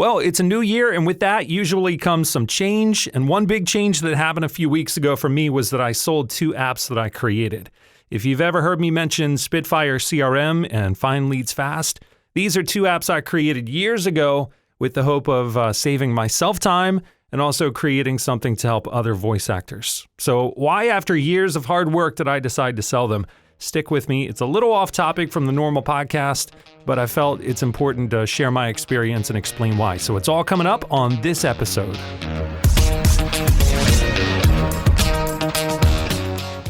Well, it's a new year, and with that usually comes some change. And one big change that happened a few weeks ago for me was that I sold 2 apps that I created. If you've ever heard me mention SpitFire CRM and Find Leads Fast, these are 2 apps I created years ago with the hope of saving myself time and also creating something to help other voice actors. So why, after years of hard work, did I decide to sell them? Stick with me. It's a little off topic from the normal podcast, but I felt it's important to share my experience and explain why. So it's all coming up on this episode.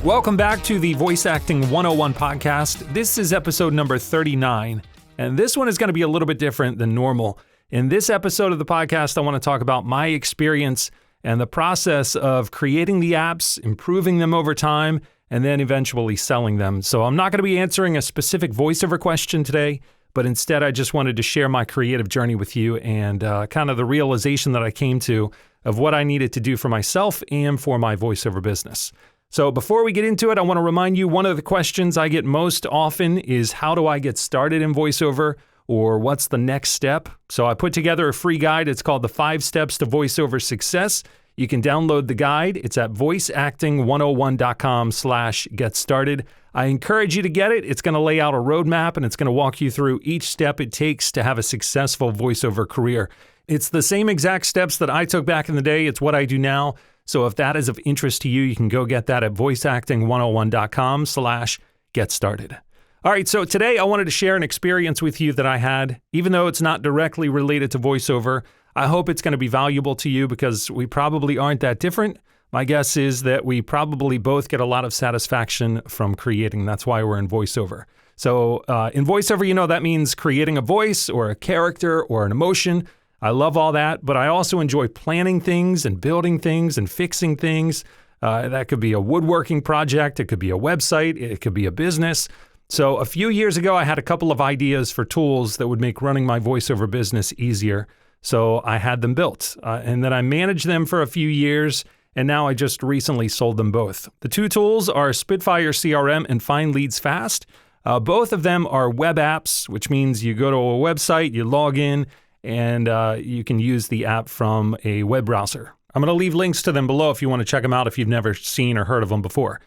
Welcome back to the Voice Acting 101 podcast. This is episode number 39, and this one is going to be a little bit different than normal. In this episode of the podcast, I want to talk about my experience and the process of creating the apps, improving them over time, and then eventually selling them. So I'm not going to be answering a specific voiceover question today, but instead I just wanted to share my creative journey with you and kind of the realization that I came to of what I needed to do for myself and for my voiceover business. So before we get into it, I want to remind you one of the questions I get most often is, how do I get started in voiceover? Or what's the next step? So I put together a free guide. It's called the 5 Steps to Voiceover Success. You can download the guide. It's at voiceacting101.com/get started. I encourage you to get it. It's going to lay out a roadmap and it's going to walk you through each step it takes to have a successful voiceover career. It's the same exact steps that I took back in the day. It's what I do now. So if that is of interest to you, you can go get that at voiceacting101.com/get started. All right, so today I wanted to share an experience with you that I had. Even though it's not directly related to voiceover, I hope it's going to be valuable to you because we probably aren't that different. My guess is that we probably both get a lot of satisfaction from creating. That's why we're in voiceover. So in voiceover, that means creating a voice or a character or an emotion. I love all that, but I also enjoy planning things and building things and fixing things. That could be a woodworking project. It could be a website. It could be a business. So a few years ago, I had a couple of ideas for tools that would make running my voiceover business easier. So I had them built, and then I managed them for a few years, and now I just recently sold them both. The 2 tools are SpitFire CRM and Find Leads Fast. Both of them are web apps, which means you go to a website, you log in, and you can use the app from a web browser. I'm going to leave links to them below if you want to check them out if you've never seen or heard of them before.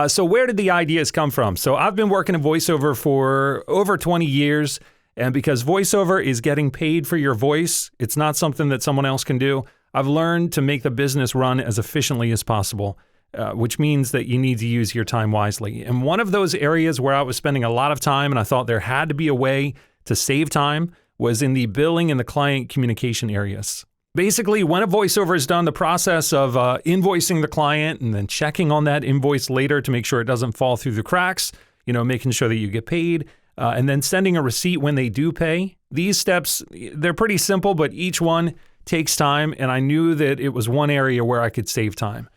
So where did the ideas come from? So I've been working in voiceover for over 20 years, and because voiceover is getting paid for your voice, it's not something that someone else can do. I've learned to make the business run as efficiently as possible, which means that you need to use your time wisely. And one of those areas where I was spending a lot of time and I thought there had to be a way to save time was in the billing and the client communication areas. Basically, when a voiceover is done, the process of invoicing the client and then checking on that invoice later to make sure it doesn't fall through the cracks, making sure that you get paid, and then sending a receipt when they do pay. These steps, they're pretty simple, but each one takes time, and I knew that it was one area where I could save time.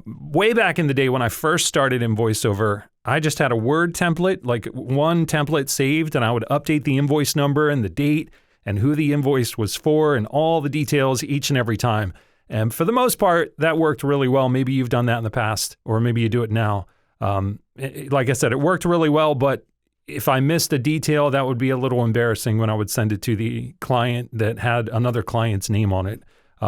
Way back in the day when I first started in voiceover, I just had a Word template, like one template saved, and I would update the invoice number and the date and who the invoice was for and all the details each and every time. And for the most part, that worked really well. Maybe you've done that in the past, or maybe you do it now. Like I said, it worked really well, but if I missed a detail, that would be a little embarrassing when I would send it to the client that had another client's name on it,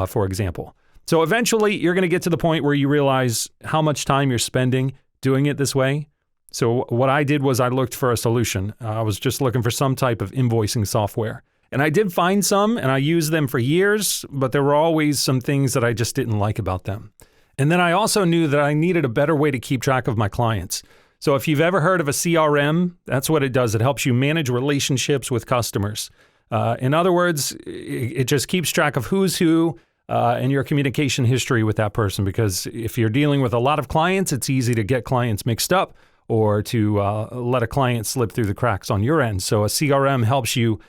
for example. So eventually, you're going to get to the point where you realize how much time you're spending doing it this way. So what I did was I looked for a solution. I was just looking for some type of invoicing software. And I did find some, and I used them for years, but there were always some things that I just didn't like about them. And then I also knew that I needed a better way to keep track of my clients. So if you've ever heard of a CRM, that's what it does. It helps you manage relationships with customers. In other words, it just keeps track of who's who and your communication history with that person. Because if you're dealing with a lot of clients, it's easy to get clients mixed up or to let a client slip through the cracks on your end. So a CRM helps you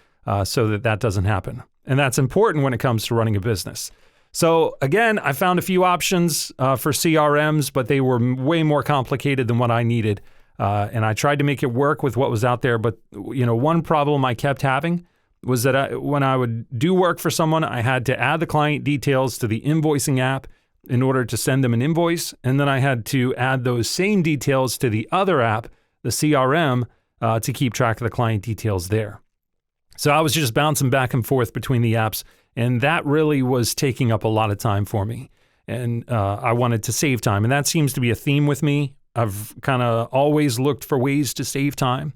so that doesn't happen. And that's important when it comes to running a business. So again, I found a few options for CRMs, but they were way more complicated than what I needed. And I tried to make it work with what was out there. But one problem I kept having was that when I would do work for someone, I had to add the client details to the invoicing app in order to send them an invoice. And then I had to add those same details to the other app, the CRM, to keep track of the client details there. So I was just bouncing back and forth between the apps, And that really was taking up a lot of time for me. And I wanted to save time. And that seems to be a theme with me. I've kind of always looked for ways to save time.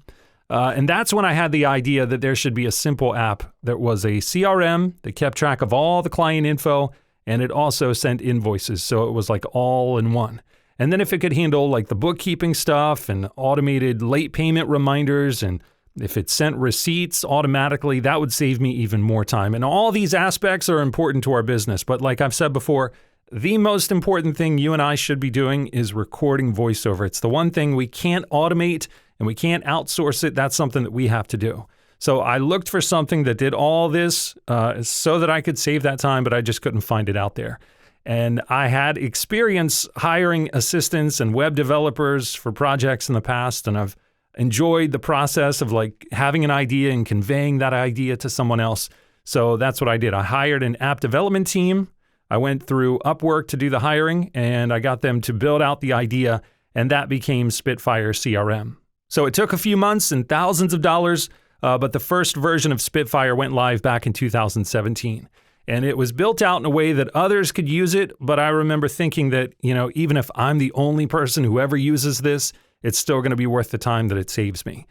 And that's when I had the idea that there should be a simple app that was a CRM that kept track of all the client info, and it also sent invoices. So it was like all in one. And then if it could handle like the bookkeeping stuff and automated late payment reminders, and if it sent receipts automatically, that would save me even more time. And all these aspects are important to our business. But like I've said before, the most important thing you and I should be doing is recording voiceover. It's the one thing we can't automate and we can't outsource it. That's something that we have to do. So I looked for something that did all this so that I could save that time, but I just couldn't find it out there. And I had experience hiring assistants and web developers for projects in the past, and I've enjoyed the process of like having an idea and conveying that idea to someone else. So that's what I did. I hired an app development team. I went through Upwork to do the hiring, and I got them to build out the idea, and that became SpitFire CRM. So it took a few months and thousands of dollars, but the first version of SpitFire went live back in 2017. And it was built out in a way that others could use it, but I remember thinking that, even if I'm the only person who ever uses this, it's still going to be worth the time that it saves me.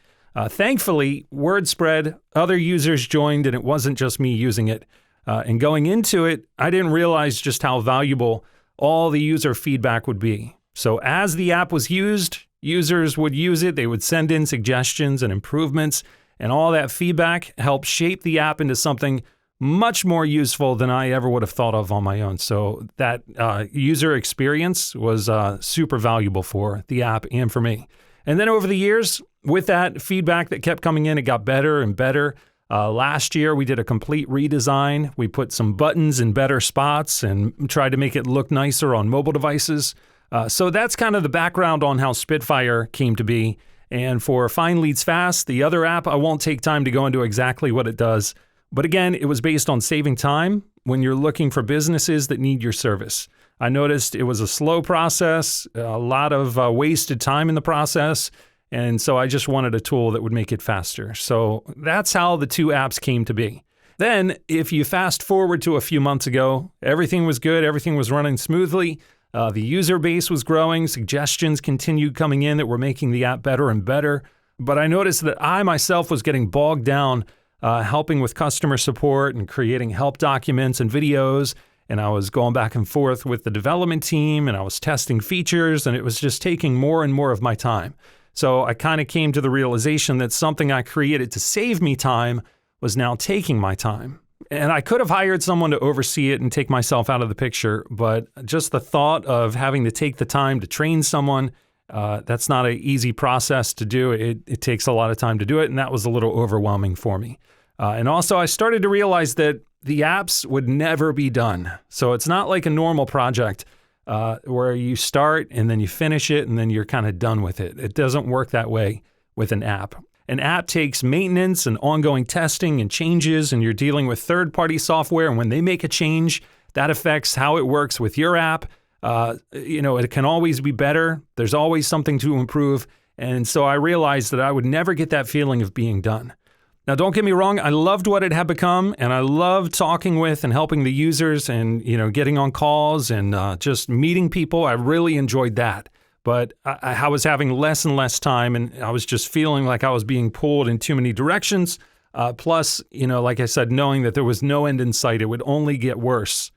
Thankfully, word spread, other users joined, and it wasn't just me using it. And going into it, I didn't realize just how valuable all the user feedback would be. So as the app was used, users would use it, they would send in suggestions and improvements, and all that feedback helped shape the app into something much more useful than I ever would have thought of on my own. So that user experience was super valuable for the app and for me. And then over the years, with that feedback that kept coming in, it got better and better. Last year, we did a complete redesign. We put some buttons in better spots and tried to make it look nicer on mobile devices. So that's kind of the background on how SpitFire came to be. And for Find Leads Fast, the other app, I won't take time to go into exactly what it does. But again, it was based on saving time when you're looking for businesses that need your service. I noticed it was a slow process, a lot of wasted time in the process. And so I just wanted a tool that would make it faster. So that's how the two apps came to be. Then if you fast forward to a few months ago, everything was good. Everything was running smoothly. The user base was growing. Suggestions continued coming in that were making the app better and better. But I noticed that I myself was getting bogged down helping with customer support and creating help documents and videos. And I was going back and forth with the development team, and I was testing features, and it was just taking more and more of my time. So I kind of came to the realization that something I created to save me time was now taking my time. And I could have hired someone to oversee it and take myself out of the picture, but just the thought of having to take the time to train someone, that's not an easy process to do. It takes a lot of time to do it, and that was a little overwhelming for me. And also, I started to realize that the apps would never be done. So it's not like a normal project where you start and then you finish it and then you're kind of done with it. It doesn't work that way with an app. An app takes maintenance and ongoing testing and changes, and you're dealing with third-party software. And when they make a change, that affects how it works with your app. It can always be better. There's always something to improve. And so I realized that I would never get that feeling of being done. Now, don't get me wrong, I loved what it had become, and I loved talking with and helping the users and, getting on calls and just meeting people. I really enjoyed that. But I was having less and less time, and I was just feeling like I was being pulled in too many directions. Plus, like I said, knowing that there was no end in sight, it would only get worse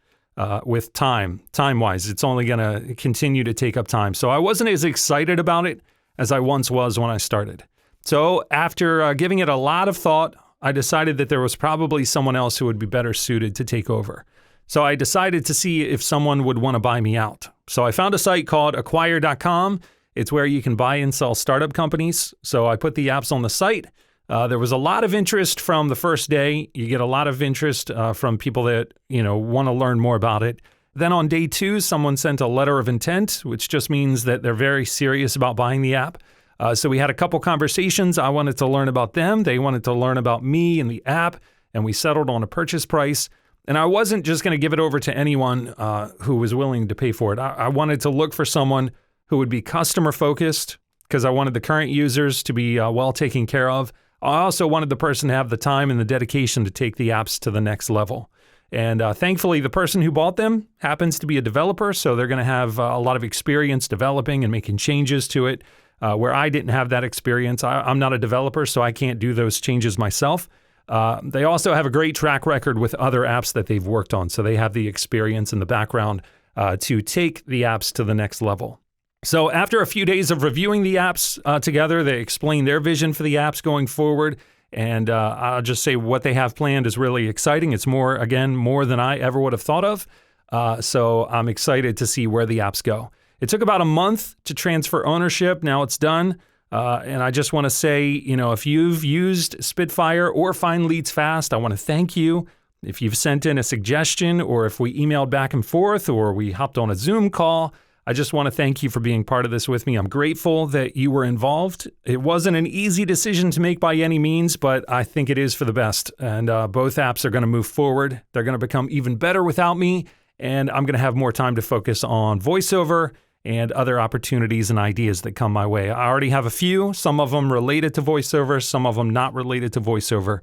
with time-wise. It's only going to continue to take up time. So I wasn't as excited about it as I once was when I started. So after giving it a lot of thought, I decided that there was probably someone else who would be better suited to take over. So I decided to see if someone would want to buy me out. So I found a site called acquire.com. It's where you can buy and sell startup companies. So I put the apps on the site. There was a lot of interest from the first day. You get a lot of interest from people that, want to learn more about it. Then on day 2, someone sent a letter of intent, which just means that they're very serious about buying the app. So we had a couple conversations. I wanted to learn about them. They wanted to learn about me and the app, and we settled on a purchase price. And I wasn't just going to give it over to anyone who was willing to pay for it. I wanted to look for someone who would be customer focused because I wanted the current users to be well taken care of. I also wanted the person to have the time and the dedication to take the apps to the next level. And thankfully, the person who bought them happens to be a developer, so they're going to have a lot of experience developing and making changes to it, where I didn't have that experience. I'm not a developer, so I can't do those changes myself. They also have a great track record with other apps that they've worked on, so they have the experience in the background to take the apps to the next level. So after a few days of reviewing the apps together, they explain their vision for the apps going forward. And I'll just say what they have planned is really exciting. It's more than I ever would have thought of. So I'm excited to see where the apps go. It took about a month to transfer ownership. Now it's done. And I just want to say, if you've used SpitFire or Find Leads Fast, I want to thank you. If you've sent in a suggestion, or if we emailed back and forth, or we hopped on a Zoom call, I just want to thank you for being part of this with me. I'm grateful that you were involved. It wasn't an easy decision to make by any means, but I think it is for the best. And both apps are going to move forward. They're going to become even better without me. And I'm going to have more time to focus on voiceover and other opportunities and ideas that come my way. I already have a few, some of them related to voiceover, some of them not related to voiceover.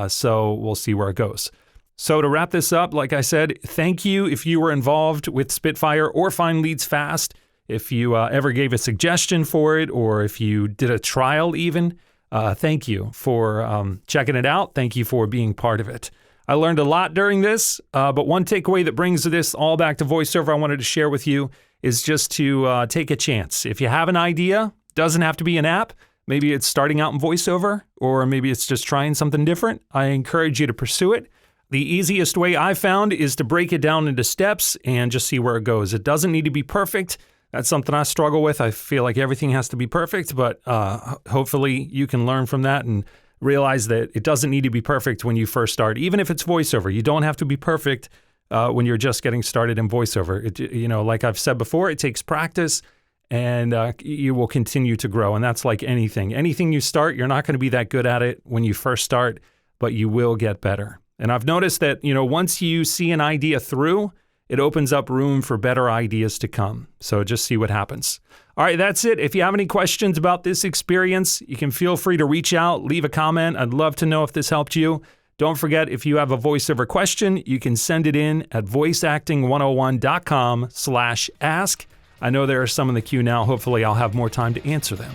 So we'll see where it goes. So to wrap this up, like I said, thank you if you were involved with SpitFire or Find Leads Fast. If you ever gave a suggestion for it, or if you did a trial even, thank you for checking it out. Thank you for being part of it. I learned a lot during this, but one takeaway that brings this all back to voiceover I wanted to share with you is just to take a chance. If you have an idea, doesn't have to be an app. Maybe it's starting out in voiceover, or maybe it's just trying something different. I encourage you to pursue it. The easiest way I've found is to break it down into steps and just see where it goes. It doesn't need to be perfect. That's something I struggle with. I feel like everything has to be perfect, but hopefully you can learn from that and realize that it doesn't need to be perfect when you first start. Even if it's voiceover, you don't have to be perfect when you're just getting started in voiceover. Like I've said before, it takes practice, and you will continue to grow. And that's like anything. Anything you start, you're not going to be that good at it when you first start, but you will get better. And I've noticed that, once you see an idea through, it opens up room for better ideas to come. So just see what happens. All right, that's it. If you have any questions about this experience, you can feel free to reach out, leave a comment. I'd love to know if this helped you. Don't forget, if you have a voiceover question, you can send it in at voiceacting101.com/ask. I know there are some in the queue now. Hopefully I'll have more time to answer them.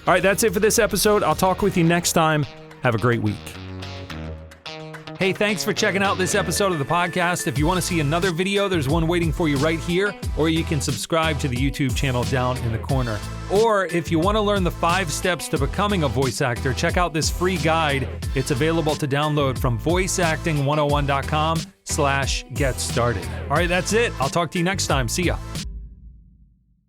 All right, that's it for this episode. I'll talk with you next time. Have a great week. Hey, thanks for checking out this episode of the podcast. If you want to see another video, there's one waiting for you right here, or you can subscribe to the YouTube channel down in the corner. Or if you want to learn the 5 steps to becoming a voice actor, check out this free guide. It's available to download from voiceacting101.com/get started. All right, that's it. I'll talk to you next time. See ya.